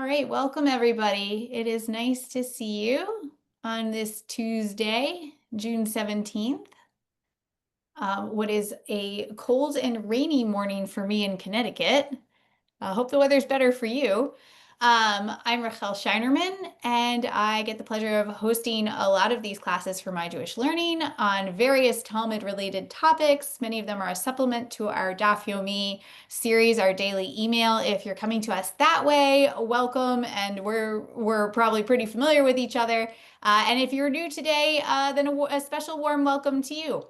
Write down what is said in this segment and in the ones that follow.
right, welcome everybody. It is nice to see you on this Tuesday, June 17th. What is a cold and rainy morning for me in Connecticut. Hope the weather's better for you. I'm Rachel Scheinerman, and I get the pleasure of hosting a lot of these classes for My Jewish Learning on various Talmud-related topics. Many of them are a supplement to our Daf Yomi series, our daily email. If you're coming to us that way, welcome, and we're probably pretty familiar with each other. And if you're new today, then a special warm welcome to you.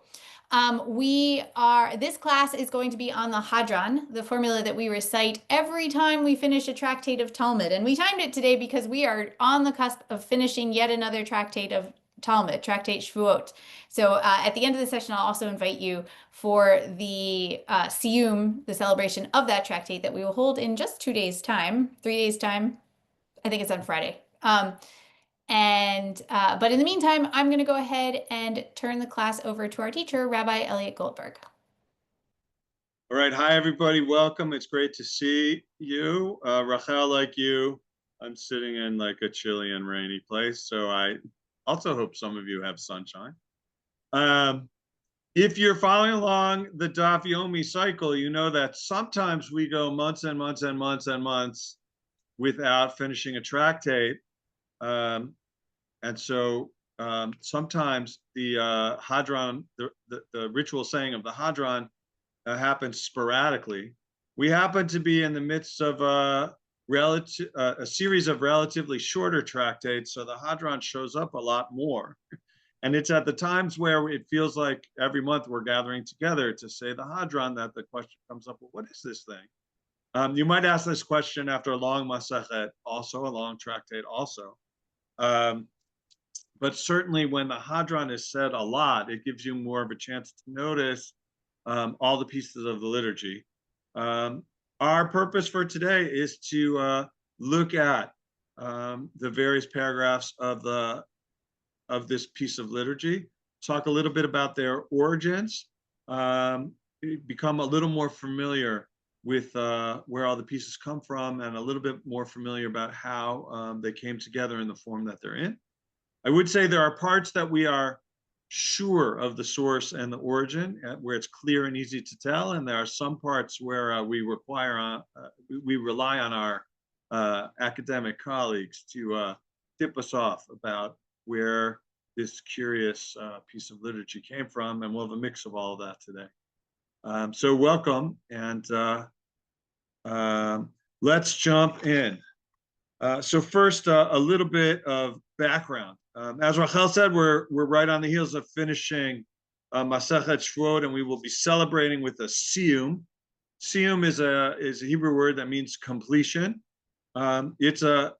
This class is going to be on the Hadran, the formula that we recite every time we finish a tractate of Talmud. And we timed it today because we are on the cusp of finishing yet another tractate of Talmud, Tractate Shvuot. So at the end of the session, I'll also invite you for the Siyum, the celebration of that tractate that we will hold in just 2 days' time, 3 days' time. I think it's on Friday. But in the meantime, I'm going to go ahead and turn the class over to our teacher, Rabbi Elliot Goldberg. All right. Hi, everybody. Welcome. It's great to see you. Rachel, like you, I'm sitting in like a chilly and rainy place. So I also hope some of you have sunshine. If you're following along the Daf Yomi cycle, you know that sometimes we go months and months and months and months without finishing a tractate. And so sometimes the Hadran, the ritual saying of the Hadran happens sporadically. We happen to be in the midst of a series of relatively shorter tractates, so the Hadran shows up a lot more. And it's at the times where it feels like every month we're gathering together to say the Hadran that the question comes up, well, what is this thing? You might ask this question after a long Masechet, also a long tractate also. But certainly when the Hadran is said a lot, it gives you more of a chance to notice all the pieces of the liturgy. Our purpose for today is to look at the various paragraphs of this piece of liturgy, talk a little bit about their origins, become a little more familiar with where all the pieces come from, and a little bit more familiar about how they came together in the form that they're in. I would say there are parts that we are sure of the source and the origin, where it's clear and easy to tell, and there are some parts where we rely on our academic colleagues to tip us off about where this curious piece of liturgy came from, and we'll have a mix of all of that today. So welcome, and let's jump in. So first, a little bit of background. As Rachel said, we're right on the heels of finishing Masechet Shvuot, and we will be celebrating with a Siyum. Siyum is a Hebrew word that means completion. It's a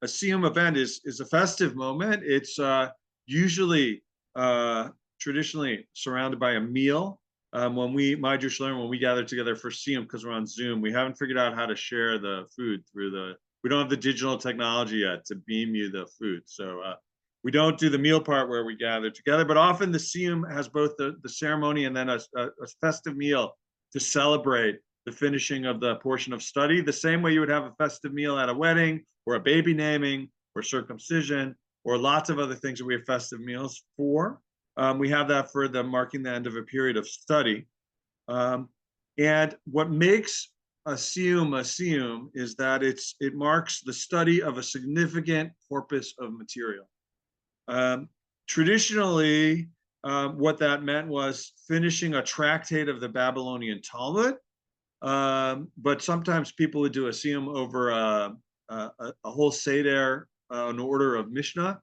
Siyum event is a festive moment. It's usually traditionally surrounded by a meal. When My Jewish Learning, when we gather together for Siyum, because we're on Zoom, we haven't figured out how to share the food through we don't have the digital technology yet to beam you the food. So we don't do the meal part where we gather together, but often the Siyum has both the ceremony and then a festive meal to celebrate the finishing of the portion of study, the same way you would have a festive meal at a wedding or a baby naming or circumcision or lots of other things that we have festive meals for. We have that for marking the end of a period of study. And what makes a siyum is that it marks the study of a significant corpus of material. Traditionally, what that meant was finishing a tractate of the Babylonian Talmud, but sometimes people would do a siyum over a whole seder, an order of Mishnah.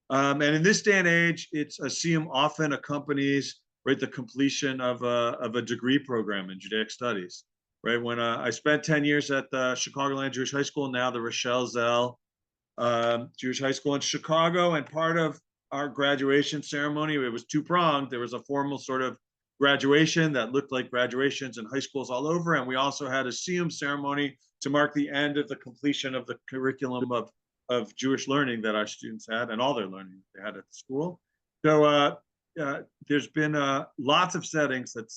And in this day and age, it's a siyum often accompanies the completion of a degree program in Judaic studies. Right, when I spent 10 years at the Chicagoland Jewish High School, now the Rochelle Zell Jewish High School in Chicago, and part of our graduation ceremony, it was two-pronged. There was a formal sort of graduation that looked like graduations in high schools all over, and we also had a Siyum ceremony to mark the end of the completion of the curriculum of Jewish learning that our students had, and all their learning they had at the school. So there's been lots of settings that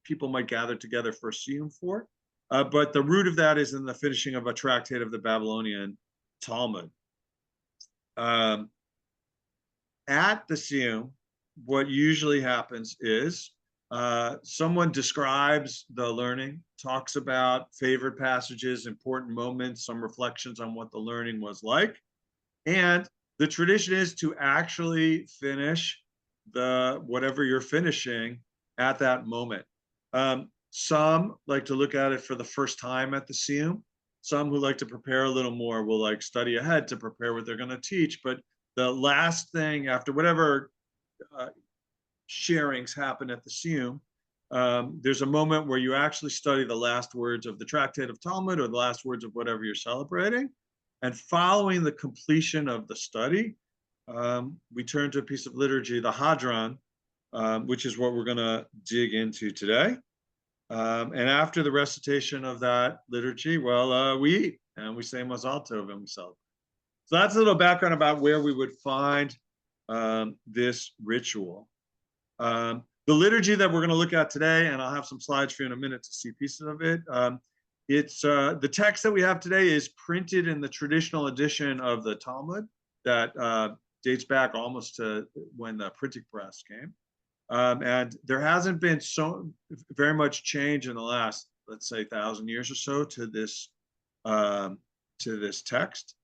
people might gather together for Siyum for. But the root of that is in the finishing of a tractate of the Babylonian Talmud. At the Siyum, what usually happens is someone describes the learning, talks about favorite passages, important moments, some reflections on what the learning was like. And the tradition is to actually finish whatever you're finishing at that moment. Some like to look at it for the first time at the Siyum. Some who like to prepare a little more will like study ahead to prepare what they're going to teach. But the last thing after whatever sharings happen at the Siyum, there's a moment where you actually study the last words of the tractate of Talmud or the last words of whatever you're celebrating. And following the completion of the study, we turn to a piece of liturgy, the Hadran, which is what we're going to dig into today. And after the recitation of that liturgy, well, we eat and we say Mazal Tov and we celebrate. So that's a little background about where we would find this ritual. The liturgy that we're going to look at today, and I'll have some slides for you in a minute to see pieces of it. It's the text that we have today is printed in the traditional edition of the Talmud that dates back almost to when the printing press came. And there hasn't been so very much change in the last, let's say, 1,000 years or so to this text.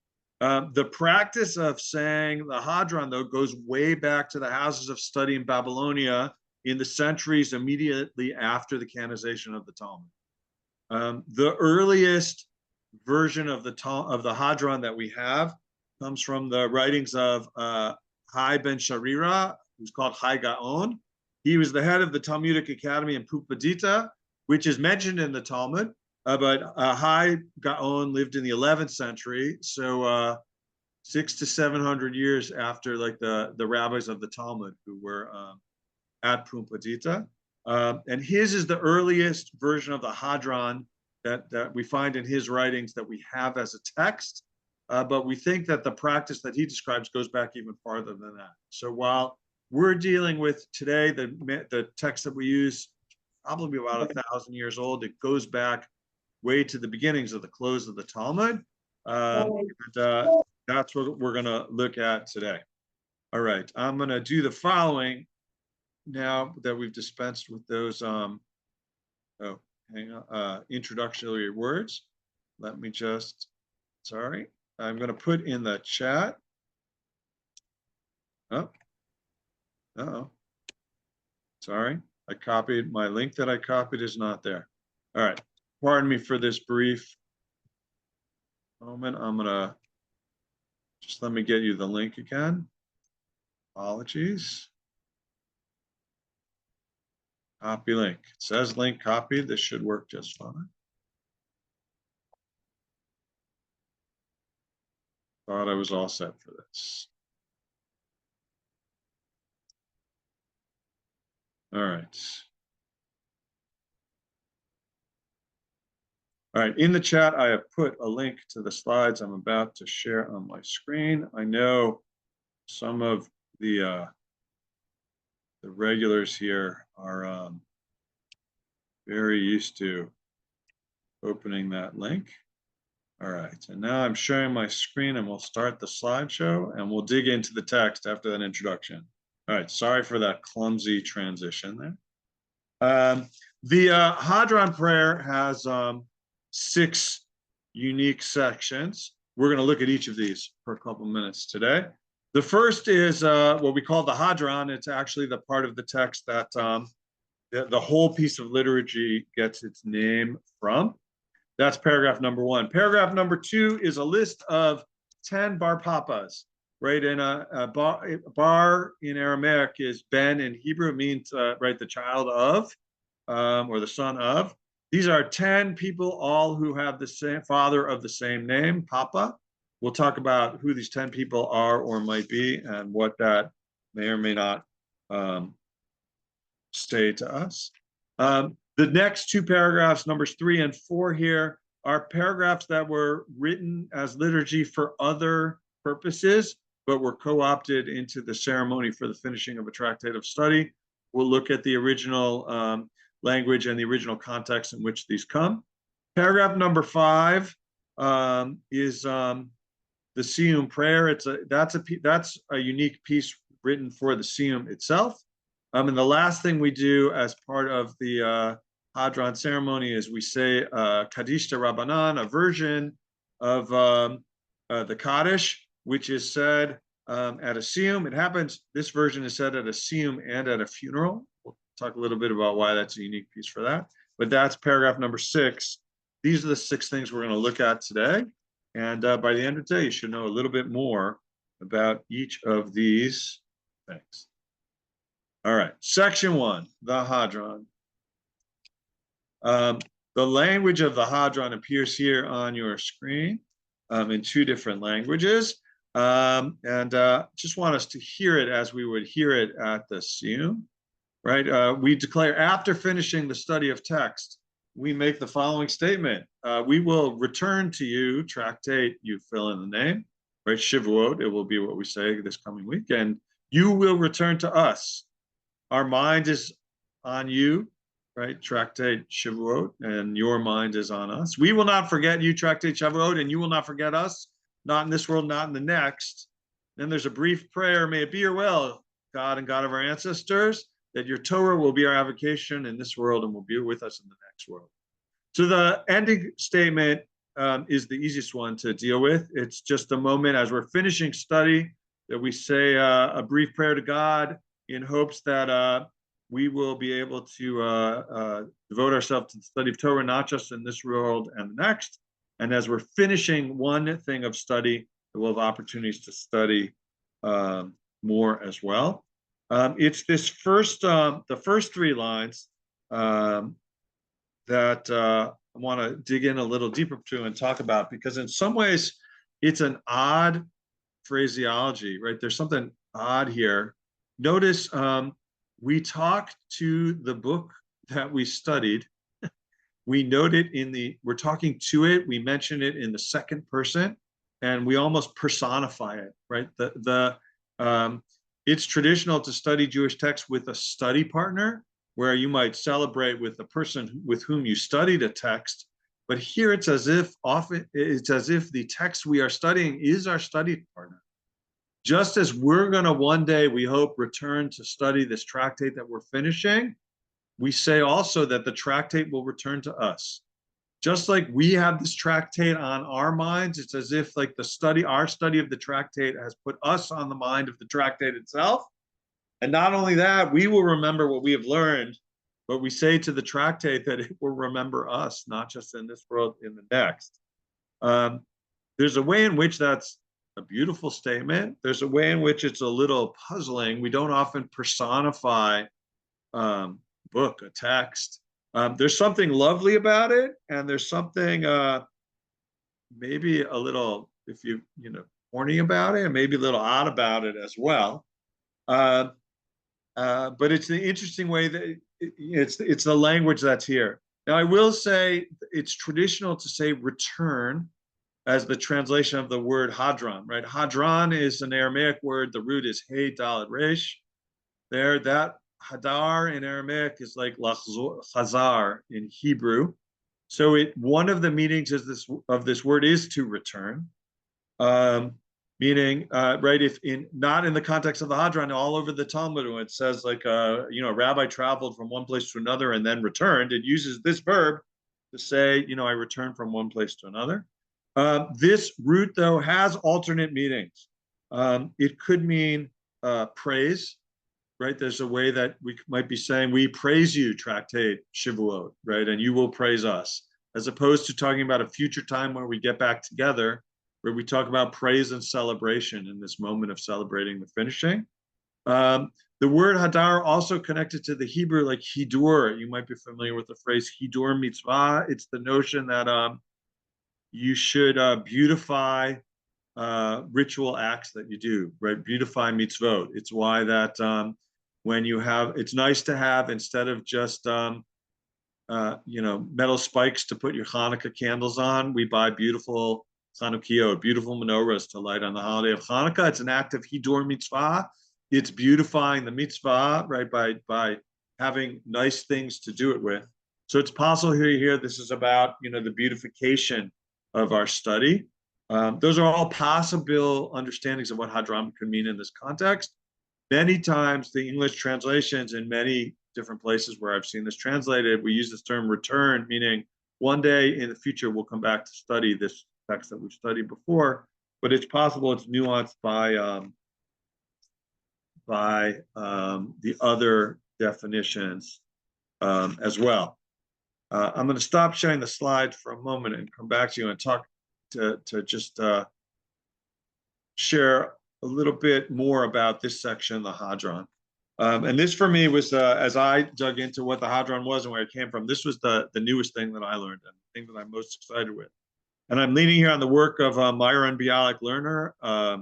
The practice of saying the Hadran, though, goes way back to the houses of study in Babylonia in the centuries immediately after the canonization of the Talmud. The earliest version of the Hadran that we have comes from the writings of Hai ben Sharira, who's called Hai Gaon. He was the head of the Talmudic Academy in Pumbedita, which is mentioned in the Talmud, but Hai Gaon lived in the 11th century, so 600 to 700 years after like the rabbis of the Talmud who were at Pumbedita. And his is the earliest version of the Hadran that we find in his writings that we have as a text. But we think that the practice that he describes goes back even farther than that. So while we're dealing with today, the text that we use, probably about 1,000 years old, it goes back way to the beginnings of the close of the Talmud. That's what we're going to look at today. All right, I'm going to do the following now that we've dispensed with those introductory words. Let me just, sorry, I'm going to put in the chat. Oh, sorry, I copied, my link that I copied is not there. All right, pardon me for this brief moment. I'm going to, just let me get you the link again. Apologies. Copy link. It says link copied. This should work just fine. Thought I was all set for this. All right. All right, in the chat, I have put a link to the slides I'm about to share on my screen. I know some of the regulars here are very used to opening that link. All right, and now I'm sharing my screen and we'll start the slideshow and we'll dig into the text after that introduction. All right, sorry for that clumsy transition there. The Hadran prayer has 6 unique sections. We're going to look at each of these for a couple minutes today. The first is what we call the Hadran. It's actually the part of the text that the whole piece of liturgy gets its name from. That's paragraph number 1. Paragraph number 2 is a list of 10 bar papas, right? And a bar in Aramaic is ben in Hebrew. It means, right, the child of, or the son of. These are 10 people, all who have the same father of the same name, Papa. We'll talk about who these 10 people are or might be and what that may or may not say to us. The next 2 paragraphs, numbers 3 and 4 here, are paragraphs that were written as liturgy for other purposes, but were co-opted into the ceremony for the finishing of a tractate of study. We'll look at the original language and the original context in which these come. Paragraph number 5 is the the Siyum prayer. That's a unique piece written for the Siyum itself. And the last thing we do as part of the Hadran ceremony is we say Kaddish Rabbanan, a version of the Kaddish, which is said at a Siyum. It happens, this version is said at a Siyum and at a funeral. We'll talk a little bit about why that's a unique piece for that. But that's paragraph number 6. These are the 6 things we're going to look at today. And by the end of the day, you should know a little bit more about each of these things. All right, section 1, the Hadran. The language of the Hadran appears here on your screen in 2 different languages. Just want us to hear it as we would hear it at the Siyum, right? We declare after finishing the study of text, we make the following statement. We will return to you, tractate, you fill in the name, right? Shavuot, it will be what we say this coming week, and you will return to us. Our mind is on you, right? Tractate Shavuot, and your mind is on us. We will not forget you, tractate Shavuot, and you will not forget us, not in this world, not in the next. Then there's a brief prayer. May it be your will, God and God of our ancestors, that your Torah will be our avocation in this world and will be with us in the next world. So the ending statement is the easiest one to deal with. It's just a moment as we're finishing study that we say a brief prayer to God in hopes that we will be able to devote ourselves to the study of Torah, not just in this world and the next. And as we're finishing one thing of study, we'll have opportunities to study more as well. It's this the first 3 lines that I want to dig in a little deeper to and talk about, because in some ways it's an odd phraseology, right? There's something odd here. Notice we talk to the book that we studied. We note it we're talking to it, we mention it in the second person, and we almost personify it, right? It's traditional to study Jewish texts with a study partner, where you might celebrate with the person with whom you studied a text. But here it's as if the text we are studying is our study partner. Just as we're going to one day, we hope, return to study this tractate that we're finishing, we say also that the tractate will return to us. Just like we have this tractate on our minds, it's as if like our study of the tractate has put us on the mind of the tractate itself. And not only that, we will remember what we have learned, but we say to the tractate that it will remember us, not just in this world, in the next. There's a way in which that's a beautiful statement. There's a way in which it's a little puzzling. We don't often personify book, a text. There's something lovely about it, and there's something maybe a little, if you horny about it, and maybe a little odd about it as well. But it's the interesting way that it's the language that's here. Now, I will say it's traditional to say return as the translation of the word hadran, right? Hadran is an Aramaic word. The root is hey dalet resh. There, that hadar in Aramaic is like chazar in Hebrew. So one of the meanings of this word is to return. Meaning, right, if not in the context of the Hadran, all over the Talmud, when it says like, a rabbi traveled from one place to another and then returned, it uses this verb to say, I returned from one place to another. This root, though, has alternate meanings. It could mean praise, right? There's a way that we might be saying, we praise you, tractate Shavuot, right? And you will praise us, as opposed to talking about a future time where we get back together, where we talk about praise and celebration in this moment of celebrating the finishing. The word hadar also connected to the Hebrew, like hidur. You might be familiar with the phrase hidur mitzvah. It's the notion that you should beautify ritual acts that you do, right? Beautify mitzvot. It's why that when you have, it's nice to have, instead of just metal spikes to put your Hanukkah candles on, we buy beautiful Chanukiot, beautiful menorahs to light on the holiday of Hanukkah. It's an act of hidur mitzvah. It's beautifying the mitzvah, right, by having nice things to do it with. So it's possible here this is about, the beautification of our study. Those are all possible understandings of what Hadran could mean in this context. Many times, the English translations in many different places where I've seen this translated, we use this term return, meaning one day in the future we'll come back to study this text that we've studied before, but it's possible it's nuanced by the other definitions as well. I'm going to stop sharing the slides for a moment and come back to you and talk to just share a little bit more about this section, the Hadran. And this for me was, as I dug into what the Hadran was and where it came from, this was the newest thing that I learned and the thing that I'm most excited with. And I'm leaning here on the work of Myron Bialik Lerner, a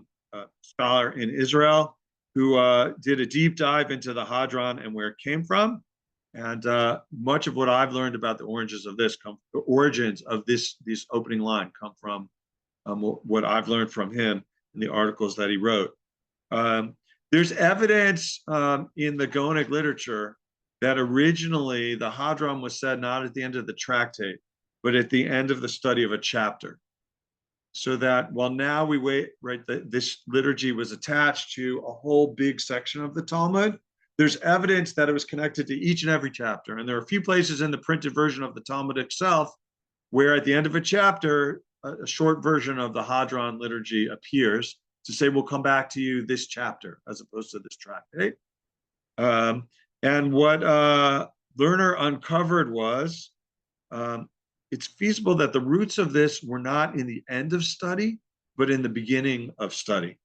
scholar in Israel, who did a deep dive into the Hadran and where it came from. And much of what I've learned about the origins of this opening line come from what I've learned from him in the articles that he wrote. There's evidence in the Gaonic literature that originally the Hadran was said not at the end of the tractate, but at the end of the study of a chapter. So that while now we wait, right, this liturgy was attached to a whole big section of the Talmud, there's evidence that it was connected to each and every chapter. And there are a few places in the printed version of the Talmud itself where at the end of a chapter, a short version of the Hadran liturgy appears to say, we'll come back to you this chapter, as opposed to this tractate. And what Lerner uncovered was, it's feasible that the roots of this were not in the end of study, but in the beginning of study.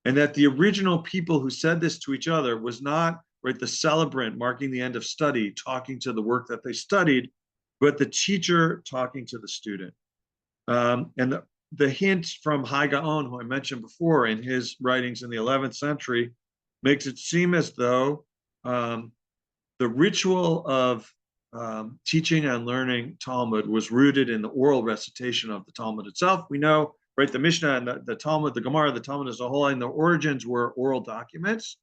And that the original people who said this to each other was not, right, the celebrant marking the end of study, talking to the work that they studied, but the teacher talking to the student. And the hint from Hai Gaon, who I mentioned before in his writings in the 11th century, makes it seem as though the ritual of teaching and learning Talmud was rooted in the oral recitation of the Talmud itself. We know, right, the Mishnah and the Talmud, the Gemara, the Talmud as a whole, and the origins were oral documents.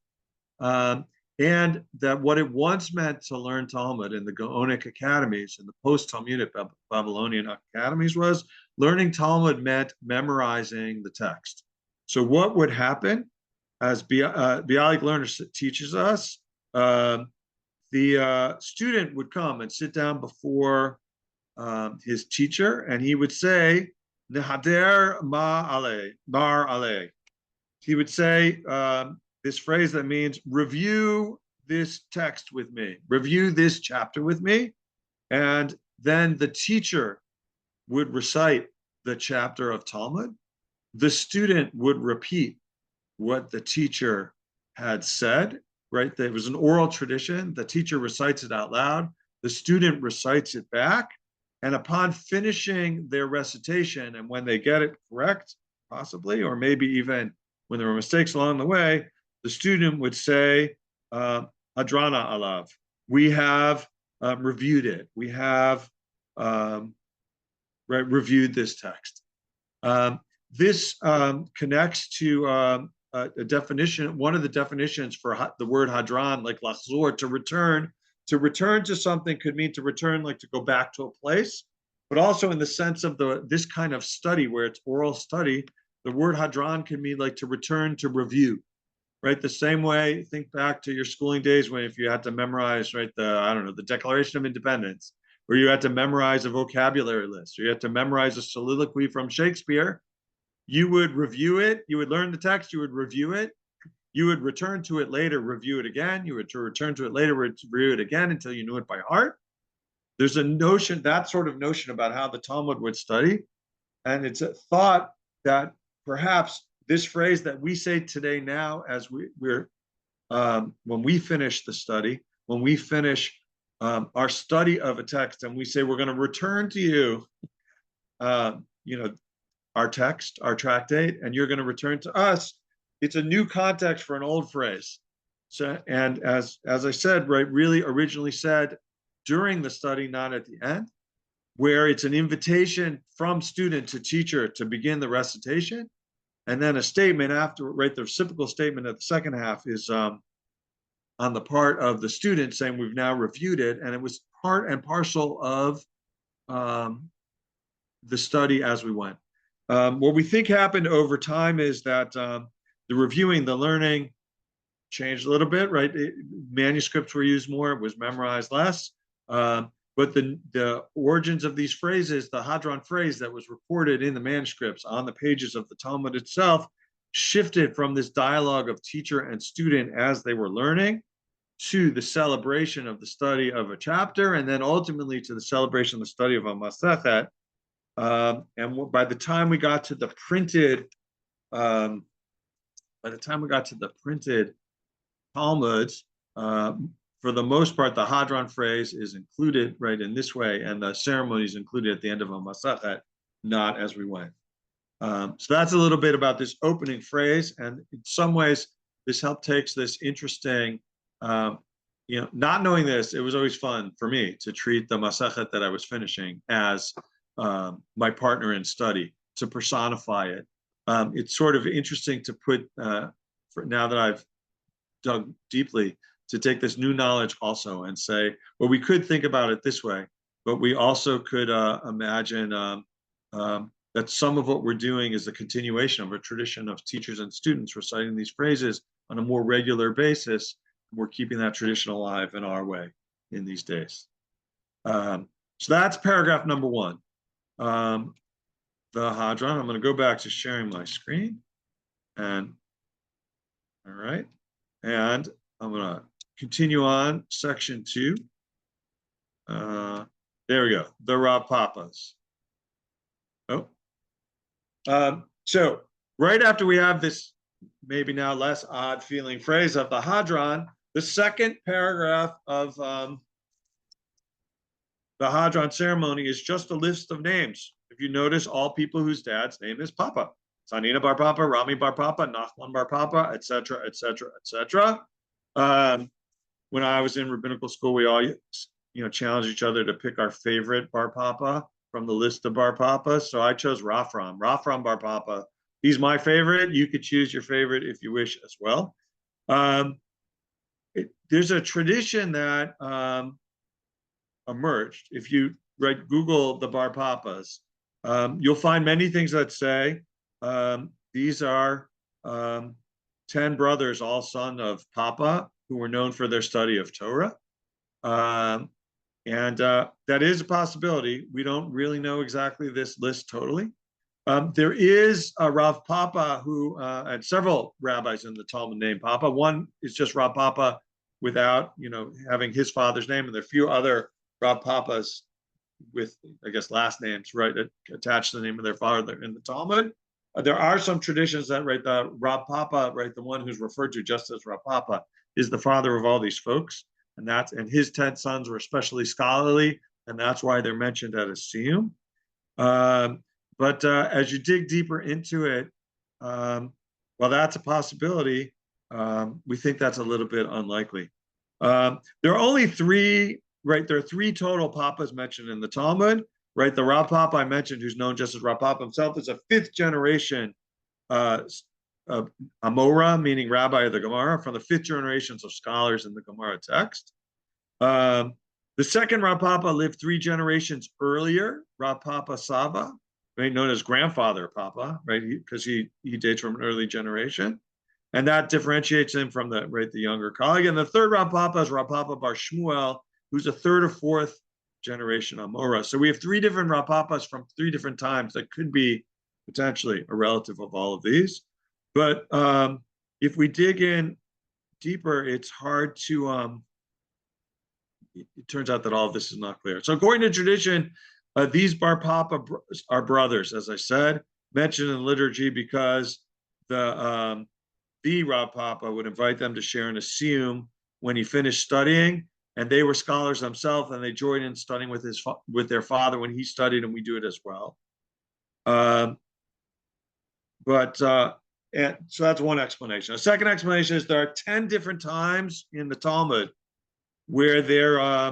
And that what it once meant to learn Talmud in the Gaonic academies and the post-Talmudic Babylonian academies was learning Talmud meant memorizing the text. So what would happen, as Bialik Lerner teaches us, the student would come and sit down before his teacher, and he would say, "Nehader mar ale." He would say this phrase that means review this text with me, review this chapter with me, and then the teacher would recite the chapter of Talmud. The student would repeat what the teacher had said, right? There was an oral tradition. The teacher recites it out loud. The student recites it back. And upon finishing their recitation, and when they get it correct, possibly, or maybe even when there were mistakes along the way, the student would say, Hadrana alav. We have reviewed it. We have reviewed this text. This connects to a definition, one of the definitions for the word hadran, like lachzor, to return. To return to something could mean to return, like to go back to a place, but also in the sense of this kind of study where it's oral study, the word hadran can mean like to return to review, right? The same way, think back to your schooling days when if you had to memorize, right, the Declaration of Independence, or you had to memorize a vocabulary list, or you had to memorize a soliloquy from Shakespeare, you would review it, you would learn the text, you would review it, you would return to it later, review it again, you would return to it later, review it again until you knew it by heart. There's a notion, that sort of notion about how the Talmud would study, and it's a thought that perhaps this phrase that we say today now as we're when we finish the study, when we finish our study of a text and we say we're going to return to you, our text, our tractate, and you're going to return to us, it's a new context for an old phrase. So, and as I said, right, really originally said during the study, not at the end, where it's an invitation from student to teacher to begin the recitation. And then a statement after, right, the reciprocal statement at the second half is on the part of the student saying we've now reviewed it, and it was part and parcel of the study as we went. What we think happened over time is that the reviewing, the learning changed a little bit, right? Manuscripts were used more, it was memorized less. But the origins of these phrases, the Hadran phrase that was recorded in the manuscripts on the pages of the Talmud itself, shifted from this dialogue of teacher and student as they were learning to the celebration of the study of a chapter, and then ultimately to the celebration of the study of a Masechet. And by the time we got to the printed, Talmuds, for the most part, the Hadran phrase is included right in this way, and the ceremony is included at the end of a Masechet, not as we went. So that's a little bit about this opening phrase, and in some ways, this takes this interesting, not knowing this, it was always fun for me to treat the Masechet that I was finishing as my partner in study, to personify it. It's sort of interesting to put, now that I've dug deeply, to take this new knowledge also and say, well, we could think about it this way, but we also could imagine that some of what we're doing is a continuation of a tradition of teachers and students reciting these phrases on a more regular basis. We're keeping that tradition alive in our way in these days. So that's paragraph number 1. The Hadran. I'm going to go back to sharing my screen. And all right. And I'm going to continue on section 2. There we go. The Rav Papas. So right after we have this maybe now less odd feeling phrase of the Hadran, the second paragraph of the Hadran ceremony is just a list of names. If you notice, all people whose dad's name is Papa. Sanina Bar Papa, Rami Bar Papa, Nachman Bar Papa, etc., etc., etc. When I was in rabbinical school, we all challenged each other to pick our favorite Bar Papa from the list of Bar Papas. So I chose Rafram Bar Papa. He's my favorite. You could choose your favorite if you wish as well. There's a tradition that emerged. If you Google the Bar Papas, you'll find many things that say these are 10 brothers, all son of Papa, who were known for their study of Torah. And that is a possibility. We don't really know exactly this list totally. There is a Rav Papa who, and several rabbis in the Talmud named Papa. One is just Rav Papa without, having his father's name, and there are a few other Rav Papas with, I guess, last names, right, attached to the name of their father in the Talmud. There are some traditions that, the Rav Papa, the one who's referred to just as Rav Papa, is the father of all these folks. And his 10 sons were especially scholarly, and that's why they're mentioned at a siyum. But as you dig deeper into it, well, that's a possibility. We think that's a little bit unlikely. There are only 3, there are 3 total papas mentioned in the Talmud, The Rav Papa I mentioned, who's known just as Rav Papa himself, is a 5th generation Amora, meaning rabbi of the Gemara, from the 5th generations of scholars in the Gemara text. The second Rav Papa lived 3 generations earlier, Rav Papa Saba, known as grandfather Papa, because he dates from an early generation, and that differentiates him from the younger colleague. And the third Rav Papa is Rav Papa Bar Shmuel, who's a 3rd or 4th generation Amora. So we have 3 different Rav Papas from 3 different times that could be potentially a relative of all of these. But if we dig in deeper, it's hard to, it turns out that all of this is not clear. So according to tradition, these Bar Papa are brothers, as I said, mentioned in liturgy because the Rav Papa would invite them to share in a siyum when he finished studying, and they were scholars themselves, and they joined in studying with their father when he studied, and we do it as well. And so that's one explanation. A second explanation is there are 10 different times in the Talmud where there's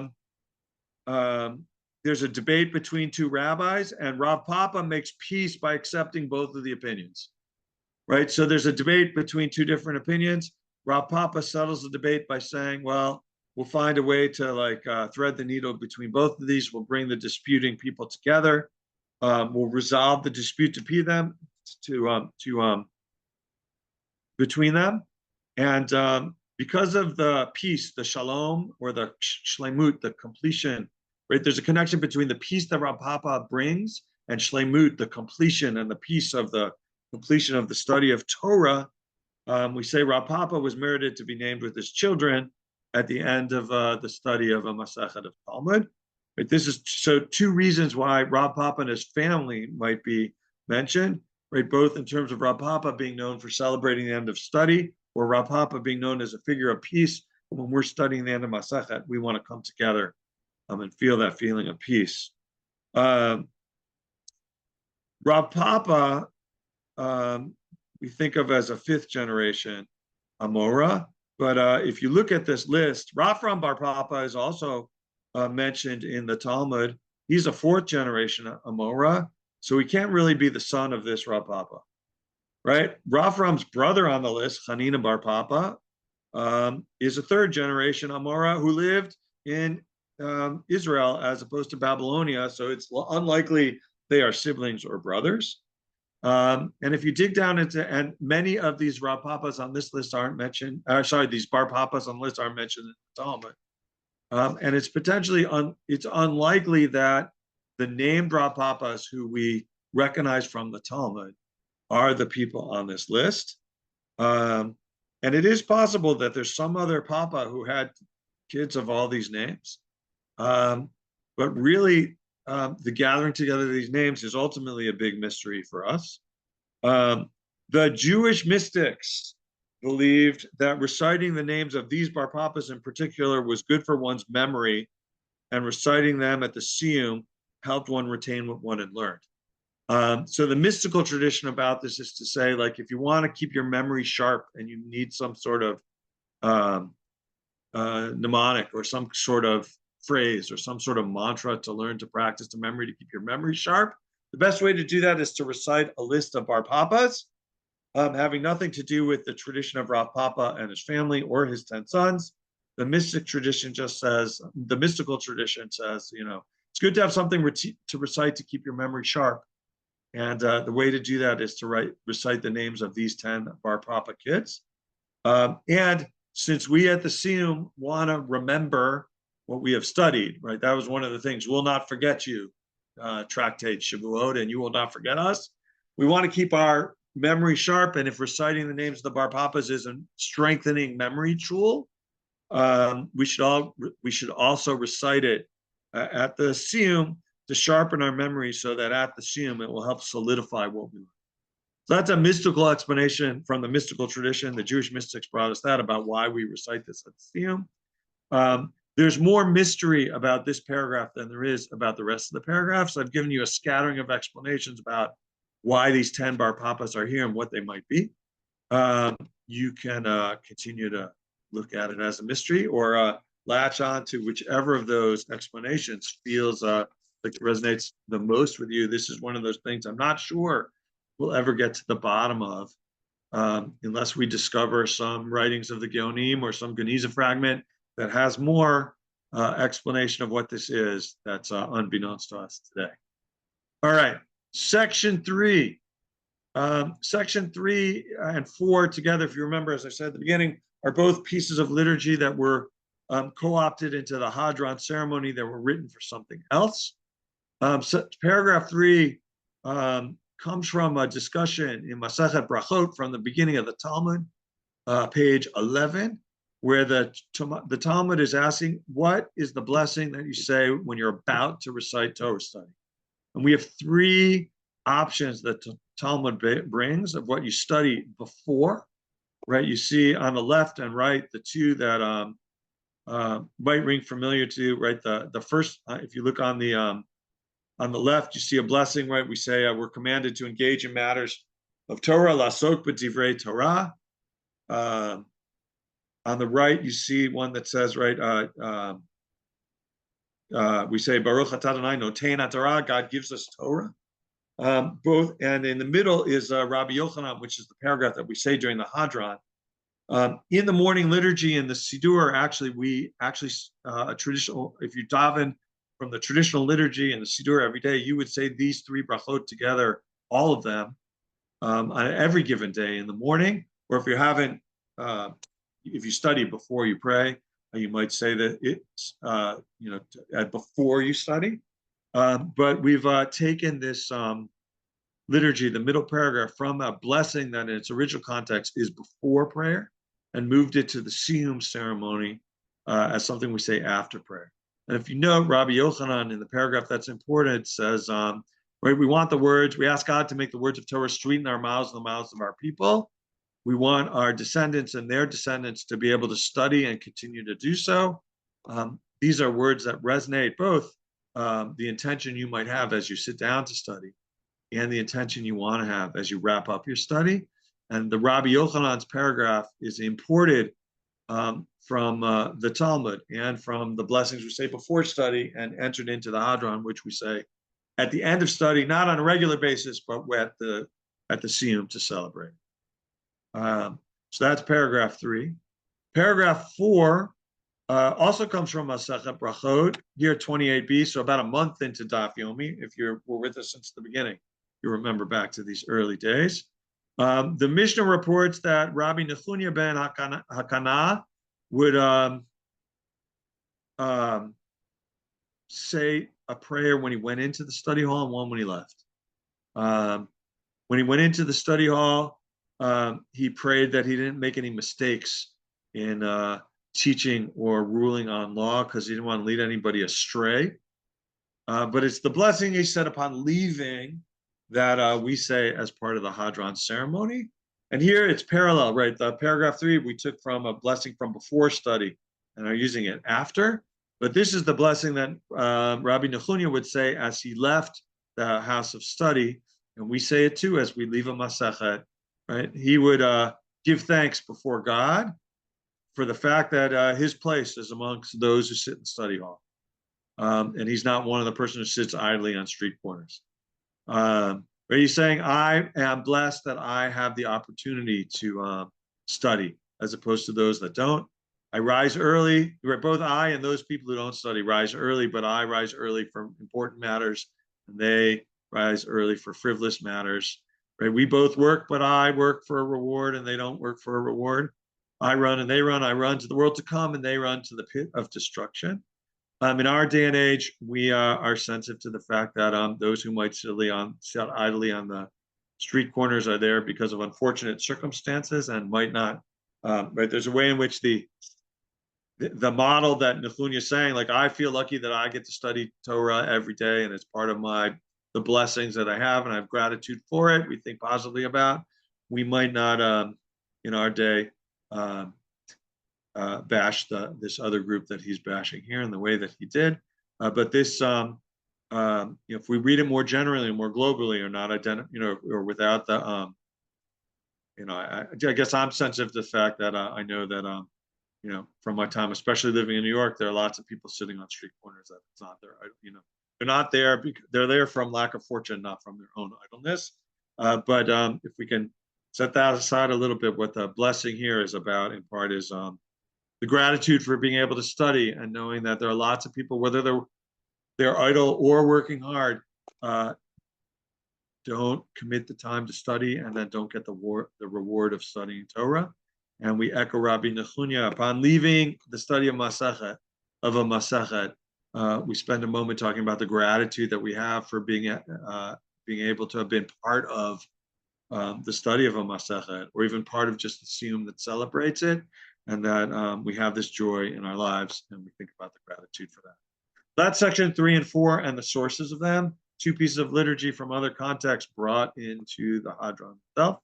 a debate between 2 rabbis, and Rav Papa makes peace by accepting both of the opinions. So there's a debate between 2 different opinions. Rav Papa settles the debate by saying, well, we'll find a way to thread the needle between both of these. We'll bring the disputing people together. will resolve the dispute between them. And because of the peace, the shalom, or the shlemut, the completion, right? There's a connection between the peace that Rav Papa brings and shlemut, the completion and the peace of the completion of the study of Torah. We say Rav Papa was merited to be named with his children at the end of the study of a Masechet of Talmud. Right? This is so two reasons why Rav Papa and his family might be mentioned, right? Both in terms of Rav Papa being known for celebrating the end of study, or Rav Papa being known as a figure of peace. When we're studying the end of Masechet, we want to come together and feel that feeling of peace. Rav Papa, we think of as a fifth generation Amora, but if you look at this list, Rafram Bar Papa is also mentioned in the Talmud. He's a fourth generation Amora, so he can't really be the son of this Rav Papa, right? Rafram's brother on the list, Hanina Bar Papa, is a third generation Amora who lived in Israel as opposed to Babylonia, so it's unlikely they are siblings or brothers. And if you dig down into, and many of these Rav Papas on this list aren't mentioned, these Bar Papas on the list aren't mentioned in the Talmud. And it's potentially, it's unlikely that the named Rav Papas who we recognize from the Talmud are the people on this list. And it is possible that there's some other Papa who had kids of all these names. But really, the gathering together of these names is ultimately a big mystery for us. The Jewish mystics believed that reciting the names of these Bar Papas in particular was good for one's memory, and reciting them at the Siyum helped one retain what one had learned. So the mystical tradition about this is to say, like, if you want to keep your memory sharp and you need some sort of mnemonic or some sort of phrase or some sort of mantra to learn to practice the memory to keep your memory sharp, the best way to do that is to recite a list of Bar Papas, having nothing to do with the tradition of Rav Papa and his family or his 10 sons. The mystic tradition just says, the mystical tradition says, it's good to have something to recite to keep your memory sharp. And the way to do that is to recite the names of these 10 Bar Papa kids. And since we at the Siyum want to remember what we have studied, right? That was one of the things. We'll not forget you, tractate Shavuot, and you will not forget us. We want to keep our memory sharp, and if reciting the names of the Bar Papas is a strengthening memory tool, we should also recite it at the Siyum to sharpen our memory, so that at the Siyum it will help solidify what we learn. So that's a mystical explanation from the mystical tradition. The Jewish mystics brought us that about why we recite this at the Siyum. There's more mystery about this paragraph than there is about the rest of the paragraphs. I've given you a scattering of explanations about why these 10 Bar Papas are here and what they might be. You can continue to look at it as a mystery, or latch on to whichever of those explanations feels like it resonates the most with you. This is one of those things I'm not sure we'll ever get to the bottom of, unless we discover some writings of the Geonim or some Geniza fragment that has more explanation of what this is that's unbeknownst to us today. All right, section 3. Section 3 and 4 together, if you remember, as I said at the beginning, are both pieces of liturgy that were co-opted into the Hadran ceremony that were written for something else. So paragraph 3 comes from a discussion in Masechet Brachot from the beginning of the Talmud, page 11, where the Talmud is asking, what is the blessing that you say when you're about to recite Torah study? And we have 3 options that the Talmud brings of what you study before, right? You see on the left and right, the 2 that might ring familiar to you, right? The first, if you look on the left, you see a blessing, right? We say we're commanded to engage in matters of Torah, lasok b'divrei Torah. On the right, you see one that says, right, we say, Baruch atah Adonai notein haTorah, God gives us Torah. Both, and in the middle is Rabbi Yochanan, which is the paragraph that we say during the Hadran. In the morning liturgy in the Siddur, a traditional, if you daven from the traditional liturgy and the Siddur every day, you would say these 3 brachot together, all of them, on every given day in the morning, or if you haven't, if you study before you pray, you might say that it's, before you study. But we've taken this liturgy, the middle paragraph, from a blessing that in its original context is before prayer, and moved it to the Siyum ceremony as something we say after prayer. And if you note, Rabbi Yochanan in the paragraph that's important says, right, we want the words, we ask God to make the words of Torah sweet in our mouths and the mouths of our people. We want our descendants and their descendants to be able to study and continue to do so. These are words that resonate both the intention you might have as you sit down to study and the intention you want to have as you wrap up your study. And the Rabbi Yochanan's paragraph is imported from the Talmud and from the blessings we say before study and entered into the Hadran, which we say at the end of study, not on a regular basis, but at the Siyum to celebrate. So that's paragraph 3. Paragraph 4 also comes from Masechet Brachot, here 28b, so about a month into Daf Yomi. If you were with us since the beginning, you remember back to these early days. The Mishnah reports that Rabbi Nechunya ben Hakana would say a prayer when he went into the study hall and one when he left. When he went into the study hall, he prayed that he didn't make any mistakes in teaching or ruling on law because he didn't want to lead anybody astray. But it's the blessing he said upon leaving that we say as part of the Hadran ceremony. And here it's parallel, right? The paragraph 3 we took from a blessing from before study and are using it after. But this is the blessing that Rabbi Nechunya would say as he left the house of study. And we say it too as we leave a Masechet, right? He would give thanks before God for the fact that his place is amongst those who sit in the study hall. And he's not one of the person who sits idly on street corners. But he's saying, I am blessed that I have the opportunity to study as opposed to those that don't. I rise early. Both I and those people who don't study rise early, but I rise early for important matters, and they rise early for frivolous matters. Right? We both work, but I work for a reward, and they don't work for a reward. I run and they run. I run to the world to come, and they run to the pit of destruction. In our day and age, we are sensitive to the fact that those who might sit idly on the street corners are there because of unfortunate circumstances and might not. Right? There's a way in which the model that Nechunya is saying, like, I feel lucky that I get to study Torah every day, and it's part of the blessings that I have, and I have gratitude for it. We think positively about. We might not, in our day, bash this other group that he's bashing here in the way that he did. But this, if we read it more generally and more globally, or not or without the, I guess I'm sensitive to the fact that I know that, from my time, especially living in New York, there are lots of people sitting on street corners that it's not their, they're not there because they're there from lack of fortune, not from their own idleness. But if we can set that aside a little bit, what the blessing here is about, in part, is the gratitude for being able to study and knowing that there are lots of people, whether they're idle or working hard, don't commit the time to study and then don't get the reward of studying Torah. And we echo Rabbi Nechunya, upon leaving the study of a Masechet, we spend a moment talking about the gratitude that we have for being able to have been part of the study of a Masechet, or even part of just the Siyum that celebrates it, and that we have this joy in our lives, and we think about the gratitude for that. That's section 3 and 4 and the sources of them. 2 pieces of liturgy from other contexts brought into the Hadran itself.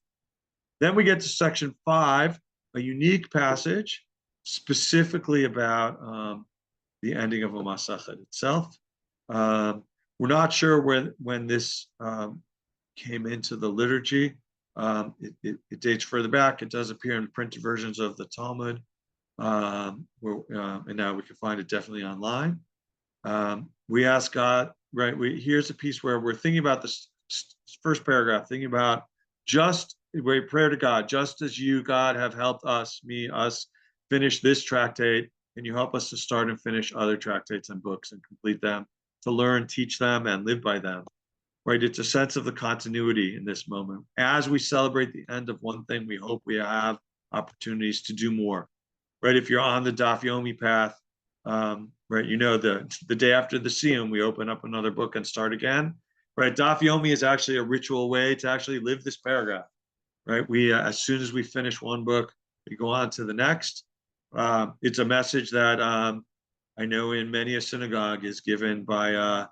Then we get to section 5, a unique passage specifically about the ending of a Masechet itself. We're not sure when this came into the liturgy. It dates further back. It does appear in printed versions of the Talmud, and now we can find it definitely online. We ask God, right? Here's a piece where we're thinking about this first paragraph, thinking about prayer to God, just as you, God, have helped us finish this tractate, and you help us to start and finish other tractates and books and complete them. to learn, teach them, and live by them. Right? It's a sense of the continuity in this moment. As we celebrate the end of one thing, we hope we have opportunities to do more. Right? If you're on the Daf Yomi path, right, you know, the day after the Siyum, we open up another book and start again. Right? Daf Yomi is actually a ritual way to actually live this paragraph. Right? We, as soon as we finish one book, we go on to the next. It's a message that I know in many a synagogue is given by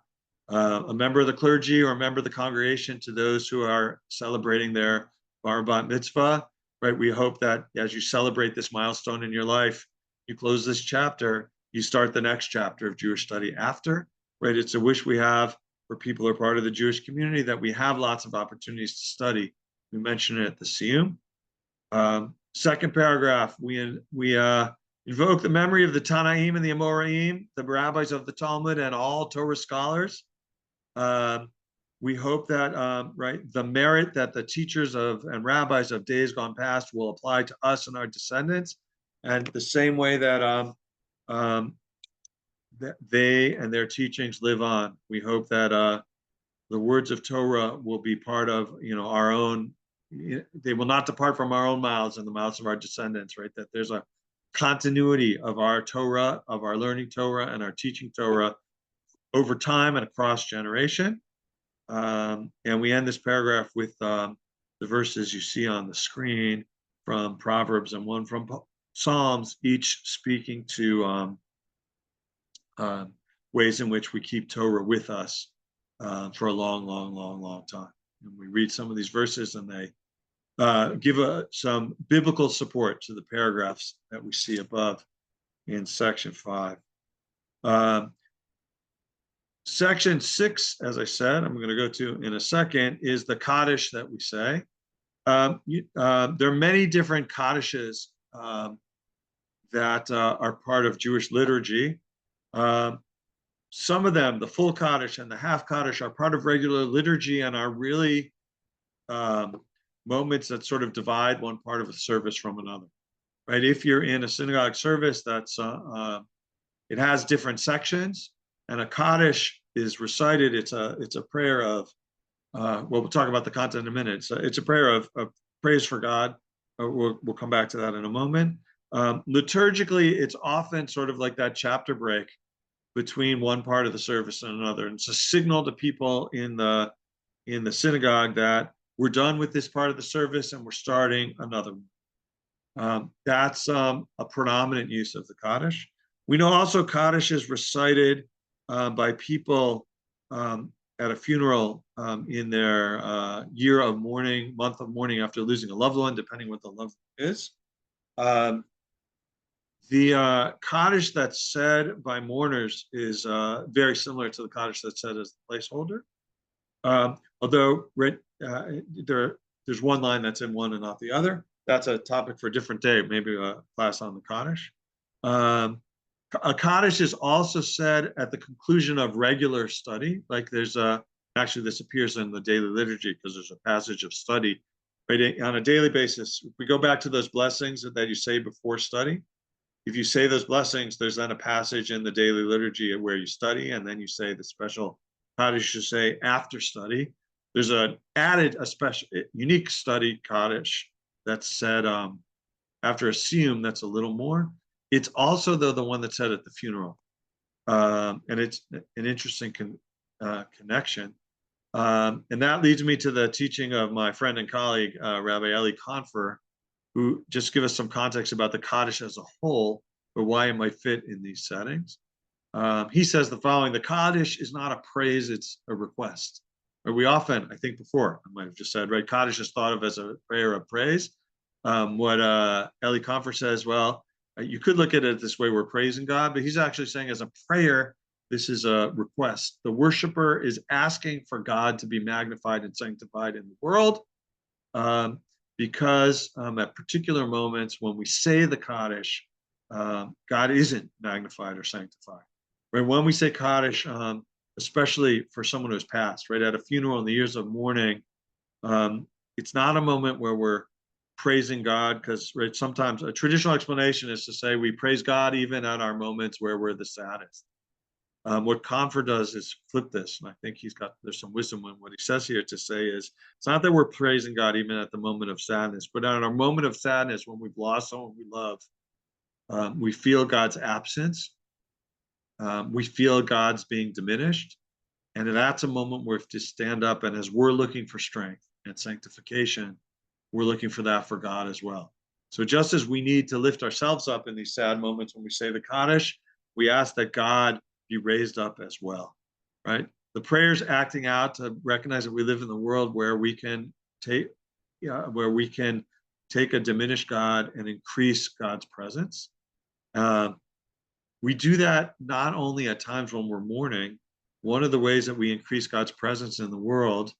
a member of the clergy or a member of the congregation to those who are celebrating their bar bat mitzvah. Right? We hope that as you celebrate this milestone in your life, you close this chapter, you start the next chapter of Jewish study after. Right? It's a wish we have for people who are part of the Jewish community that we have lots of opportunities to study. We mentioned it at the Siyum. Second paragraph, we invoke the memory of the Tanaim and the Amoraim, the rabbis of the Talmud, and all Torah scholars. We hope that right, the merit that the teachers of and rabbis of days gone past will apply to us and our descendants, and the same way that that they and their teachings live on. We hope that the words of Torah will be part of, you know, our own. They will not depart from our own mouths and the mouths of our descendants. Right? That there's a continuity of our Torah, of our learning Torah and our teaching Torah over time and across generation. And we end this paragraph with the verses you see on the screen from Proverbs and one from Psalms, each speaking to ways in which we keep Torah with us for a long, long, long, long time. And we read some of these verses and they give some biblical support to the paragraphs that we see above in section 5. Section 6, as I said, I'm going to go to in a second, is the Kaddish that we say. There are many different Kaddishes that are part of Jewish liturgy. Some of them, the full Kaddish and the half Kaddish, are part of regular liturgy and are really moments that sort of divide one part of a service from another. Right? If you're in a synagogue service, that's it has different sections, and a Kaddish is recited. It's a prayer of well, we'll talk about the content in a minute. It's a prayer of praise for God. We'll come back to that in a moment. Liturgically, it's often sort of like that chapter break between one part of the service and another. And it's a signal to people in the synagogue that we're done with this part of the service and we're starting another one. That's a predominant use of the Kaddish. We know also Kaddish is recited by people at a funeral in their year of mourning, month of mourning after losing a loved one, depending what the loved one is. The Kaddish that's said by mourners is very similar to the Kaddish that's said as the placeholder. Although there's one line that's in one and not the other. That's a topic for a different day, maybe a class on the Kaddish. A Kaddish is also said at the conclusion of regular study. Like there's actually this appears in the daily liturgy because there's a passage of study. Right? On a daily basis, if we go back to those blessings that you say before study, if you say those blessings, there's then a passage in the daily liturgy where you study, and then you say the special Kaddish you say after study. There's a special unique study Kaddish that's said after a Siyum that's a little more. It's also, though, the one that's said at the funeral. And it's an interesting connection. And that leads me to the teaching of my friend and colleague, Rabbi Elliot, who just give us some context about the Kaddish as a whole, or why it might fit in these settings. He says the following: the Kaddish is not a praise, it's a request. Or we often, I think before, I might have just said, right, Kaddish is thought of as a prayer of praise. What Elliot says, well, you could look at it this way: we're praising God, but he's actually saying as a prayer, this is a request. The worshiper is asking for God to be magnified and sanctified in the world. Because at particular moments when we say the Kaddish, God isn't magnified or sanctified. Right? When we say Kaddish, especially for someone who's passed, right, at a funeral in the years of mourning, it's not a moment where we're praising God, because right, sometimes a traditional explanation is to say we praise God even at our moments where we're the saddest. What Confer does is flip this, and I think there's some wisdom in what he says here to say is, it's not that we're praising God even at the moment of sadness, but in our moment of sadness, when we've lost someone we love, we feel God's absence, we feel God's being diminished, and that's a moment where we have to stand up, and as we're looking for strength and sanctification, we're looking for that for God as well. So just as we need to lift ourselves up in these sad moments when we say the Kaddish, we ask that God be raised up as well, right? The prayer's acting out to recognize that we live in the world where we can take, take a diminished God and increase God's presence. We do that not only at times when we're mourning. One of the ways that we increase God's presence in the world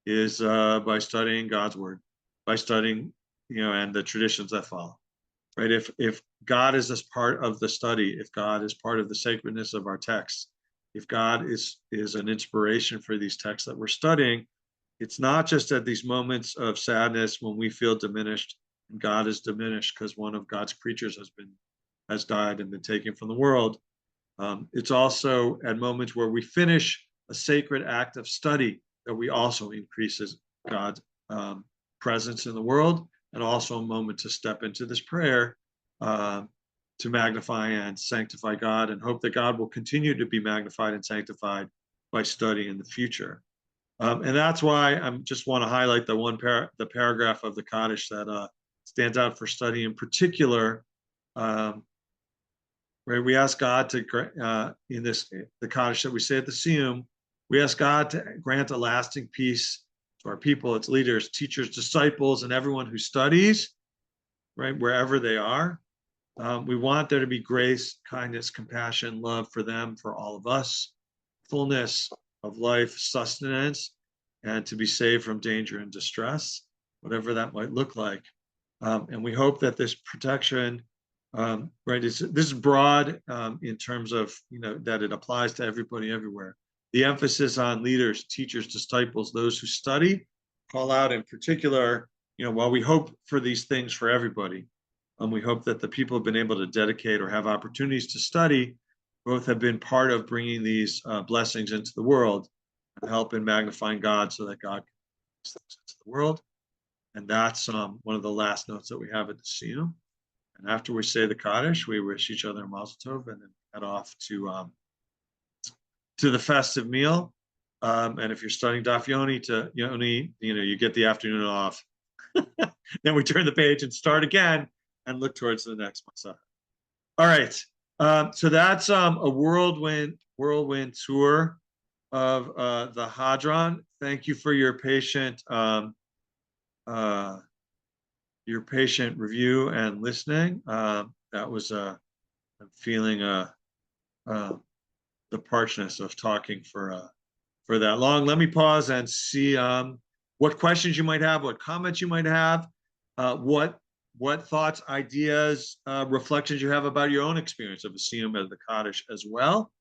is by studying God's word, by studying, and the traditions that follow, right? If God is as part of the study, if God is part of the sacredness of our texts, if God is an inspiration for these texts that we're studying, it's not just at these moments of sadness when we feel diminished and God is diminished because one of God's creatures has died and been taken from the world. It's also at moments where we finish a sacred act of study that we also increases God's presence in the world, and also a moment to step into this prayer to magnify and sanctify God, and hope that God will continue to be magnified and sanctified by study in the future. And that's why I just want to highlight the paragraph of the Kaddish that stands out for study in particular. Right, we ask God to the Kaddish that we say at the Siyum, we ask God to grant a lasting peace to our people, its leaders, teachers, disciples, and everyone who studies, right, wherever they are. We want there to be grace, kindness, compassion, love for them, for all of us, fullness of life, sustenance, and to be saved from danger and distress, whatever that might look like. And we hope that this protection, right, this is broad in terms of, that it applies to everybody everywhere. The emphasis on leaders, teachers, disciples, those who study, call out in particular, while we hope for these things for everybody, we hope that the people have been able to dedicate or have opportunities to study, both have been part of bringing these blessings into the world and help in magnifying God so that God can bring these things into the world. And that's one of the last notes that we have at the Siyum. And after we say the Kaddish, we wish each other a Mazel Tov and then head off to the festive meal. And if you're studying Daf Yoni, you get the afternoon off. Then we turn the page and start again and look towards the next Masach. All right. So that's a whirlwind tour of the Hadran. Thank you for your patient review and listening. That was I'm feeling the parchness of talking for that long. Let me pause and see what questions you might have, what comments you might have, what thoughts, ideas, reflections you have about your own experience of the Siyum of the Kaddish as well.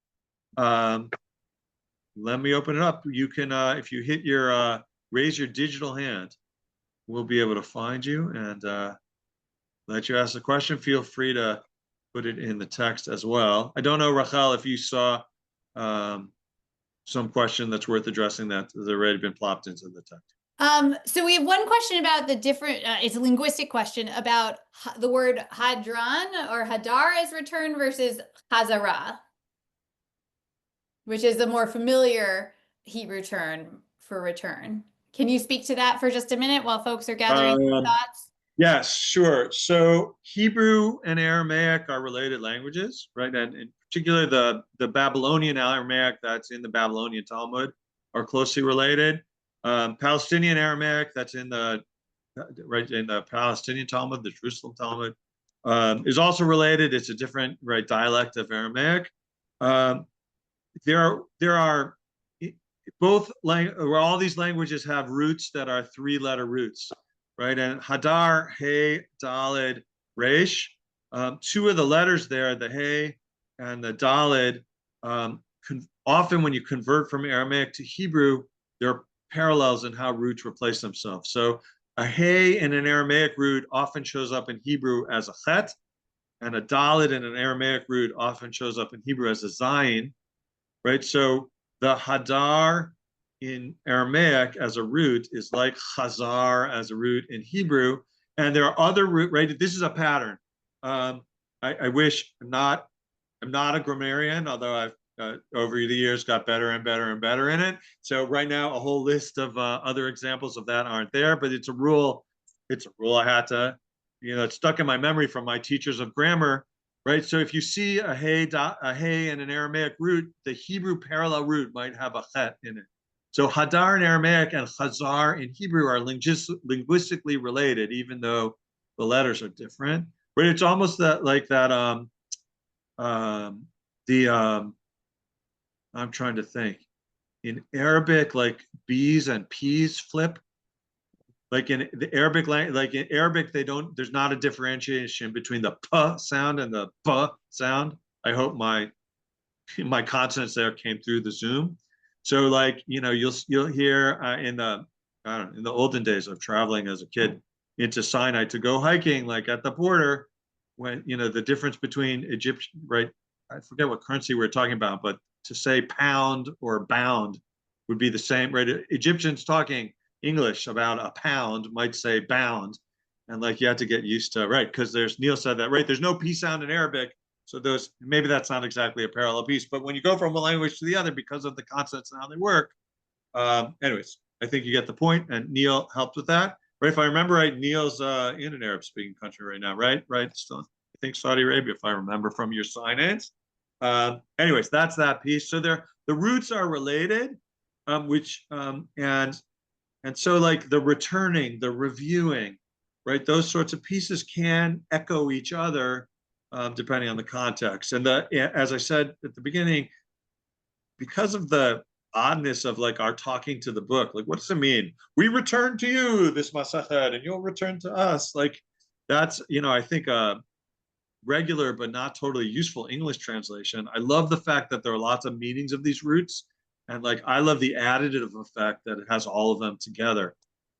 Let me open it up. You can, if you hit your raise your digital hand, we'll be able to find you and let you ask the question. Feel free to put it in the text as well. I don't know, Rachel, if you saw some question that's worth addressing that has already been plopped into the text. So we have one question about the different, it's a linguistic question about the word Hadran or Hadar is returned versus Chazara, which is the more familiar Hebrew term for return. Can you speak to that for just a minute while folks are gathering thoughts? Yes, sure. So Hebrew and Aramaic are related languages, right? And in particular, the Babylonian Aramaic that's in the Babylonian Talmud are closely related. Palestinian Aramaic that's in the Palestinian Talmud, the Jerusalem Talmud, is also related. It's a different dialect of Aramaic. There are all these languages have roots that are three-letter roots, right? And Hadar, Hey, Daled, Resh, two of the letters there, the Hey and the Daled, often when you convert from Aramaic to Hebrew, there are parallels in how roots replace themselves. So a Hey in an Aramaic root often shows up in Hebrew as a Chet, and a Daled in an Aramaic root often shows up in Hebrew as a Zayin. right? So the Hadar in Aramaic as a root is like Chazar as a root in Hebrew. And there are other root, right? This is a pattern. I wish I'm not a grammarian, although I've over the years got better and better and better in it. So right now, a whole list of other examples of that aren't there, but it's a rule. It's a rule I had to, it's stuck in my memory from my teachers of grammar, right? So if you see a hey in an Aramaic root, the Hebrew parallel root might have a chet in it. So Hadar in Aramaic and Chazar in Hebrew are linguistically related, even though the letters are different. But it's almost that like that the I'm trying to think. In Arabic, like B's and P's flip. Like in the Arabic language, like in Arabic, there's not a differentiation between the p sound and the p sound. I hope my consonants there came through the Zoom. So like, you'll hear I don't know, in the olden days of traveling as a kid into Sinai to go hiking, like at the border, when, the difference between Egyptian, right? I forget what currency we're talking about, but to say pound or bound would be the same, right? Egyptians talking English about a pound might say bound. And like you have to get used to, right? Because Neil said that, right? There's no P sound in Arabic. So maybe that's not exactly a parallel piece, but when you go from one language to the other because of the consonants and how they work, anyways, I think you get the point. And Neil helped with that. Right? If I remember right, Neil's in an Arab-speaking country right now, right? Right? Still, I think Saudi Arabia, if I remember from your sign-ins. Anyways, that's that piece. So the roots are related, and so like the returning, the reviewing, right? Those sorts of pieces can echo each other depending on the context. And as I said at the beginning, because of the oddness of like our talking to the book, like what does it mean? We return to you this masachet, and you'll return to us. Like that's I think a regular but not totally useful English translation. I love the fact that there are lots of meanings of these roots, and like I love the additive effect that it has all of them together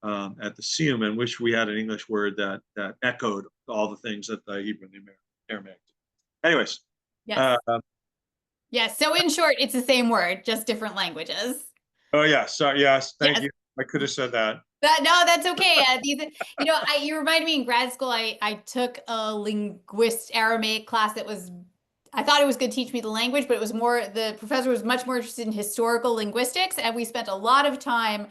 at the siyum, and wish we had an English word that echoed all the things that the Hebrew and the Aramaic. Anyways, Yes. Yes. So in short, it's the same word, just different languages. oh yeah, sorry, yes, thank Yes. you. I could have said that. No, that's okay. You reminded me in grad school, I took a linguist Aramaic class that was, I thought it was going to teach me the language, but it was more, the professor was much more interested in historical linguistics. And we spent a lot of time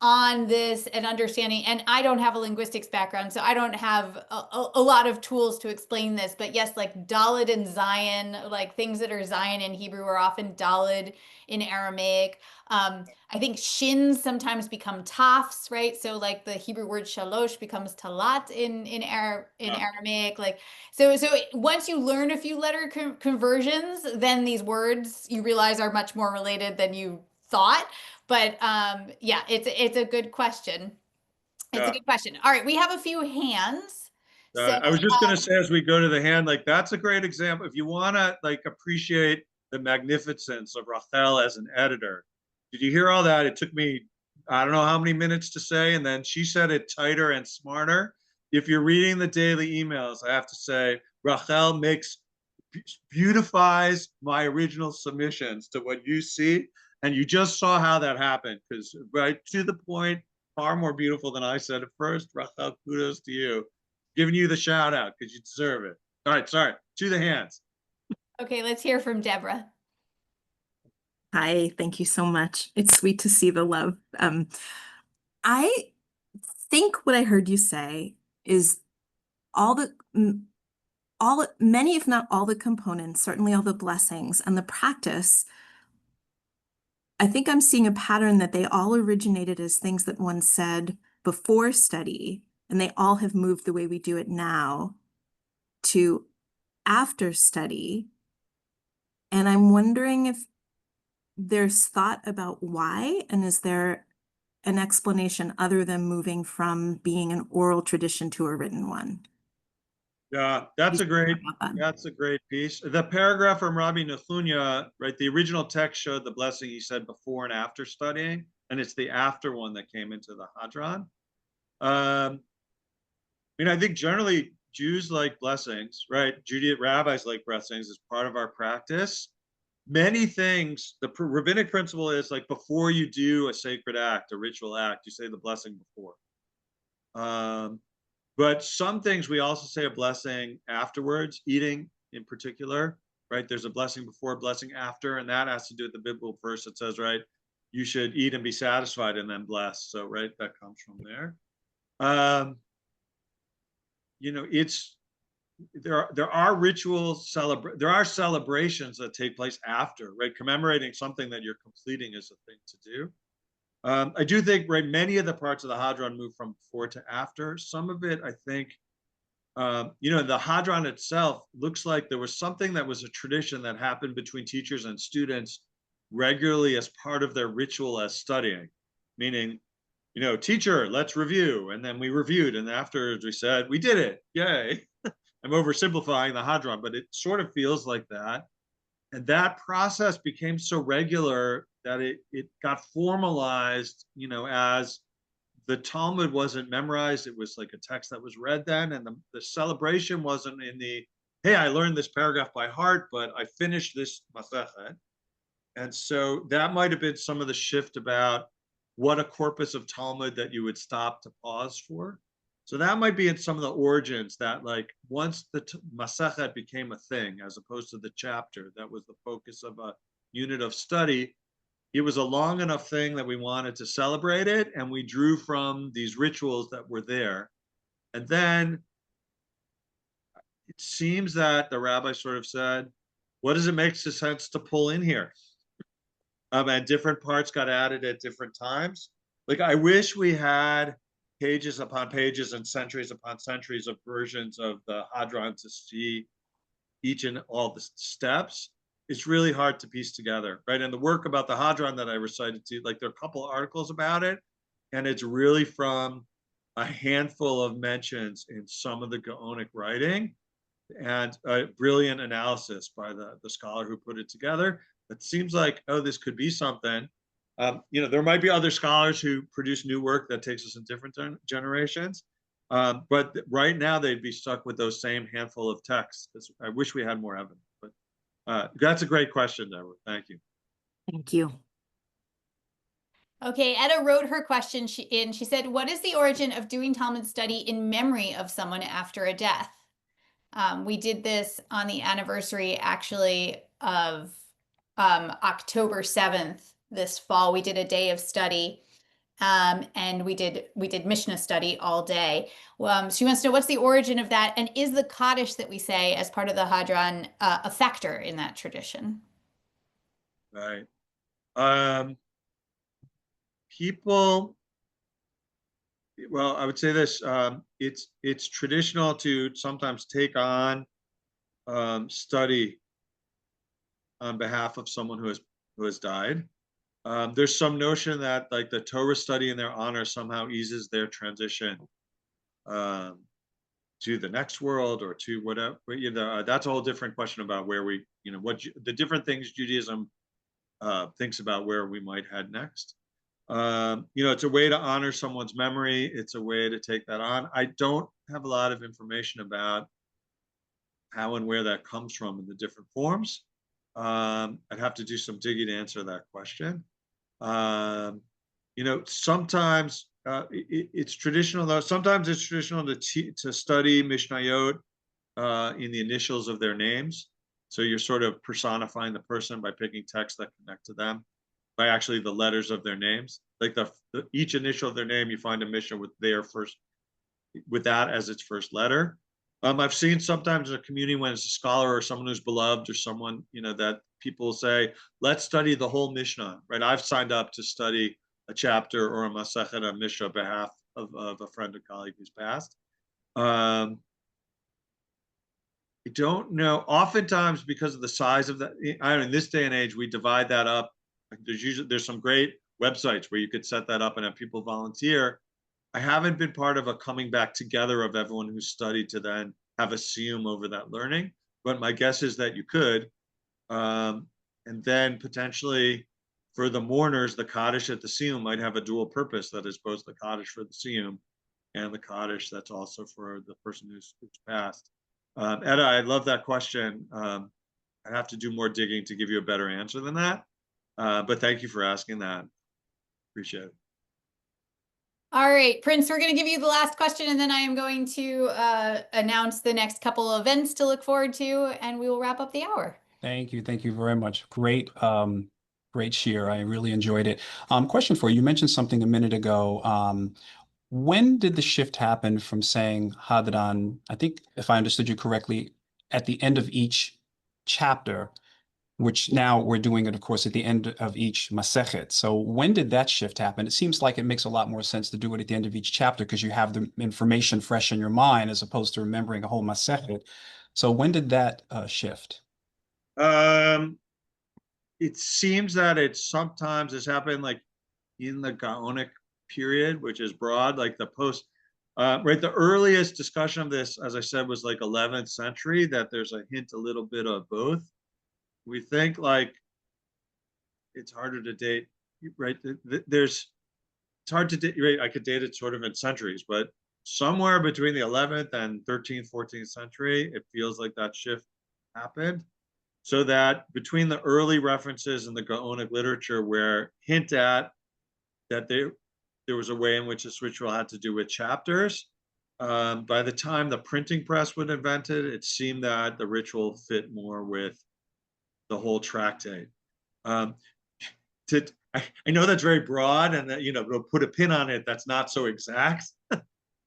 on this and understanding, and I don't have a linguistics background, so I don't have a lot of tools to explain this, but yes, like Daled and Zion, like things that are Zion in Hebrew are often Daled in Aramaic. I think shins sometimes become tafs, right? So like the Hebrew word shalosh becomes talat in Aramaic. Like so once you learn a few letter conversions, then these words you realize are much more related than you thought. But yeah, it's a good question. It's a Yeah. good question. All right, we have a few hands. So I was just going to say, as we go to the hand, like that's a great example. If you want to like appreciate the magnificence of Rachel as an editor, did you hear all that? It took me, I don't know how many minutes to say, and then she said it tighter and smarter. If you're reading the daily emails, I have to say, Rachel beautifies my original submissions to what you see. And you just saw how that happened, because right to the point, far more beautiful than I said at first. Rachel, kudos to you. Giving you the shout out because you deserve it. All right, sorry. To the hands. okay, let's hear from Deborah. Hi, thank you so much. It's sweet to see the love. I think what I heard you say is many, if not all the components, certainly all the blessings and the practice. I think I'm seeing a pattern that they all originated as things that one said before study, and they all have moved the way we do it now to after study. And I'm wondering if there's thought about why, and is there an explanation other than moving from being an oral tradition to a written one? Yeah, that's a great piece. The paragraph from Rabbi Nechunya, right? The original text showed the blessing he said before and after studying, and it's the after one that came into the Hadran. I think generally Jews like blessings, right? Judaism rabbis like blessings as part of our practice. many things, the rabbinic principle is like before you do a sacred act, a ritual act, you say the blessing before. But some things we also say a blessing afterwards, eating in particular, right? There's a blessing before, a blessing after, and that has to do with the biblical verse that says, right, you should eat and be satisfied and then bless. So, right, that comes from there. You know, it's there are rituals, there are celebrations that take place after, right? Commemorating something that you're completing is a thing to do. I do think, right, many of the parts of the Hadran move from before to after. Some of it, I think, you know, the Hadran itself looks like there was something that was a tradition that happened between teachers and students regularly as part of their ritual as studying, meaning, you know, teacher, let's review. And then we reviewed. And afterwards we said, we did it. Yay. I'm oversimplifying the Hadran, but it sort of feels like that. And that process became so regular that it got formalized, you know, as the Talmud wasn't memorized. It was like a text that was read then. And the celebration wasn't in the, hey, I learned this paragraph by heart, but I finished this Masechet. And so that might have been some of the shift about what a corpus of Talmud that you would stop to pause for. So that might be in some of the origins that, like, once the Masechet became a thing, as opposed to the chapter that was the focus of a unit of study, it was a long enough thing that we wanted to celebrate it, and we drew from these rituals that were there. And then it seems that the rabbi sort of said, what does it make sense to pull in here? And different parts got added at different times. Like, I wish we had pages upon pages and centuries upon centuries of versions of the Hadran to see each and all the steps. It's really hard to piece together, right? And the work about the Hadran that I recited to, like, there are a couple articles about it, and it's really from a handful of mentions in some of the Gaonic writing and a brilliant analysis by the scholar who put it together. It seems like, oh, this could be something. You know, there might be other scholars who produce new work that takes us in different generations. But right now they'd be stuck with those same handful of texts. I wish we had more evidence, but that's a great question, Deborah. Thank you. Thank you. Okay, Etta wrote her question she said, what is the origin of doing Talmud study in memory of someone after a death? We did this on the anniversary, actually, of October 7th this fall. We did a day of study, and we did Mishnah study all day. She wants to know, what's the origin of that, and is the Kaddish that we say as part of the Hadran a factor in that tradition? Right. People, well, I would say this, it's traditional to sometimes take on study on behalf of someone who has died. There's some notion that, like, the Torah study in their honor somehow eases their transition to the next world or to whatever. You know, that's a whole different question about where we, you know, what the different things Judaism thinks about where we might head next. You know, it's a way to honor someone's memory. It's a way to take that on. I don't have a lot of information about how and where that comes from in the different forms. I'd have to do some digging to answer that question. You know, sometimes it's traditional, though. Sometimes it's traditional to study Mishnayot in the initials of their names. So you're sort of personifying the person by picking texts that connect to them by actually the letters of their names. Like each initial of their name, you find a Mishnah with that as its first letter. I've seen sometimes in a community when it's a scholar or someone who's beloved or someone, you know, that people say, let's study the whole Mishnah, right? I've signed up to study a chapter or a Masechet, a Mishnah on behalf of a friend or colleague who's passed. I don't know. Oftentimes, because of the size of that, I mean, in this day and age, we divide that up. There's some great websites where you could set that up and have people volunteer. I haven't been part of a coming back together of everyone who studied to then have a siyum over that learning, but my guess is that you could. And then potentially for the mourners, the Kaddish at the siyum might have a dual purpose, that is both the Kaddish for the siyum and the Kaddish that's also for the person who's passed. Etta, I love that question. I'd have to do more digging to give you a better answer than that. But thank you for asking that. Appreciate it. All right, Prince, we're going to give you the last question, and then I am going to announce the next couple of events to look forward to, and we will wrap up the hour. Thank you. Thank you very much. Great, great share. I really enjoyed it. Question for you. You mentioned something a minute ago. When did the shift happen from saying Hadran, I think if I understood you correctly, at the end of each chapter, which now we're doing it, of course, at the end of each Masechet. So when did that shift happen? It seems like it makes a lot more sense to do it at the end of each chapter because you have the information fresh in your mind as opposed to remembering a whole Masechet. So when did that shift? It seems that it sometimes has happened like in the Gaonic period, which is broad, like the post, right? The earliest discussion of this, as I said, was like 11th century, that there's a hint, a little bit of both. We think like it's harder to date, right? It's hard to date, right? I could date it sort of in centuries, but somewhere between the 11th and 13th, 14th century, it feels like that shift happened. So that between the early references in the Gaonic literature where hint at that there was a way in which this ritual had to do with chapters, by the time the printing press was invented, it seemed that the ritual fit more with the whole tractate. I know that's very broad, and that, you know, we'll put a pin on it. That's not so exact,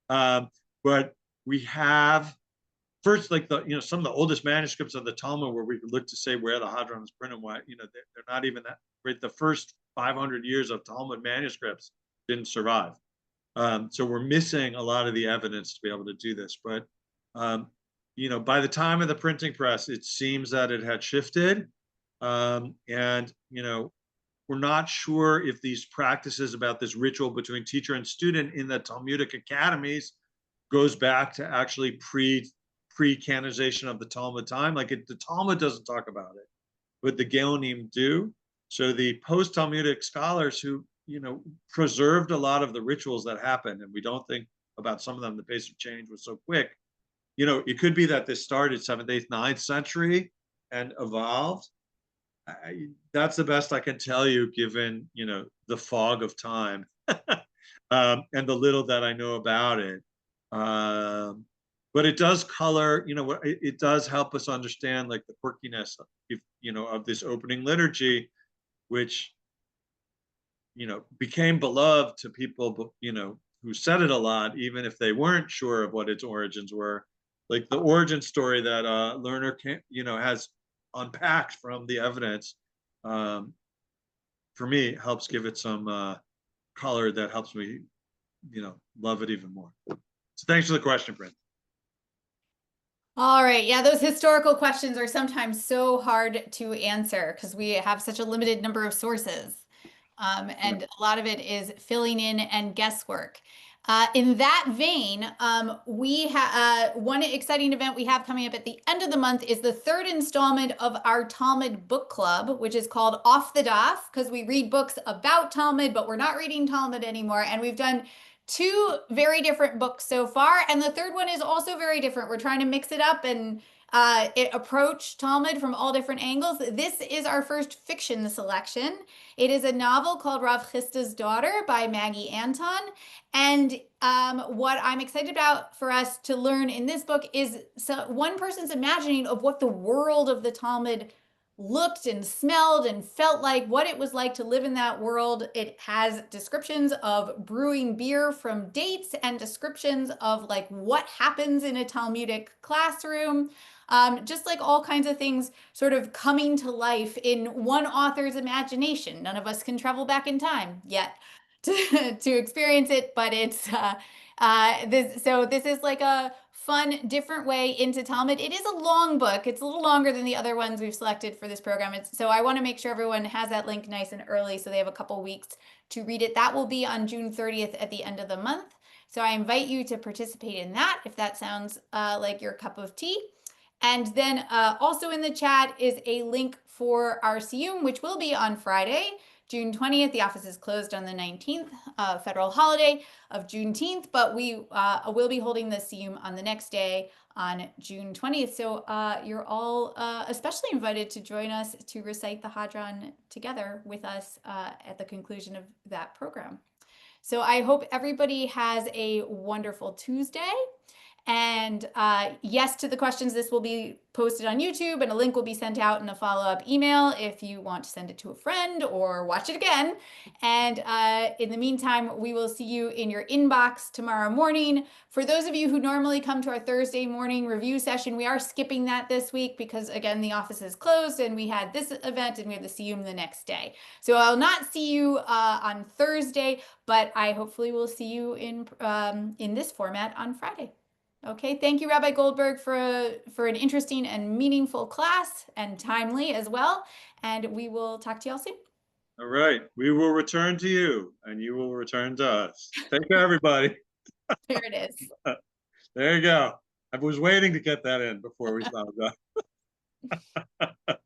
but we have first, like the, you know, some of the oldest manuscripts of the Talmud where we could look to say where the Hadran is printed. Why, you know, they're not even that. Right, the first 500 years of Talmud manuscripts didn't survive, so we're missing a lot of the evidence to be able to do this. But you know, by the time of the printing press, it seems that it had shifted, and you know, we're not sure if these practices about this ritual between teacher and student in the Talmudic academies goes back to actually pre-canonization of the Talmud time. Like the Talmud doesn't talk about it, but the Geonim do. So the post-Talmudic scholars who, you know, preserved a lot of the rituals that happened, and we don't think about some of them, the pace of change was so quick. You know, it could be that this started 7th, 8th, 9th century and evolved. That's the best I can tell you, given, you know, the fog of time and the little that I know about it. But it does color, you know, it does help us understand like the quirkiness, if, you know, of this opening liturgy, which, you know, became beloved to people, you know, who said it a lot, even if they weren't sure of what its origins were. Like the origin story that Lerner can, you know, has unpacked from the evidence, for me, helps give it some color that helps me, you know, love it even more. So thanks for the question, Brent. All right. Yeah, those historical questions are sometimes so hard to answer because we have such a limited number of sources. And a lot of it is filling in and guesswork. In that vein, we have one exciting event we have coming up at the end of the month is the third installment of our Talmud book club, which is called Off the Daf, because we read books about Talmud, but we're not reading Talmud anymore. And we've done 2 very different books so far, and the third one is also very different. We're trying to mix it up and approach Talmud from all different angles. This is our first fiction selection. It is a novel called Rav Chisda's Daughter by Maggie Anton. And what I'm excited about for us to learn in this book is one person's imagining of what the world of the Talmud looked and smelled and felt like, what it was like to live in that world. It has descriptions of brewing beer from dates and descriptions of like what happens in a Talmudic classroom. Just like all kinds of things sort of coming to life in one author's imagination. None of us can travel back in time yet to experience it, but it's this is like a fun, different way into Talmud. It is a long book. It's a little longer than the other ones we've selected for this program. So I want to make sure everyone has that link nice and early so they have a couple weeks to read it. That will be on June 30th at the end of the month. So I invite you to participate in that if that sounds like your cup of tea. And then also in the chat is a link for our Siyum, which will be on Friday, June 20th. The office is closed on the 19th, federal holiday of Juneteenth, but we will be holding the Siyum on the next day on June 20th. So you're all especially invited to join us to recite the Hadran together with us at the conclusion of that program. So I hope everybody has a wonderful Tuesday. And yes to the questions. This will be posted on YouTube, and a link will be sent out in a follow-up email if you want to send it to a friend or watch it again. And in the meantime, we will see you in your inbox tomorrow morning. For those of you who normally come to our Thursday morning review session, we are skipping that this week because, again, the office is closed and we had this event and we have the CUM the next day. So I'll not see you on Thursday, but I hopefully will see you in this format on Friday. Okay, thank you, Rabbi Goldberg, for an interesting and meaningful class, and timely as well. And we will talk to y'all soon. All right. We will return to you, and you will return to us. Take care, everybody. There it is. There you go. I was waiting to get that in before we found out.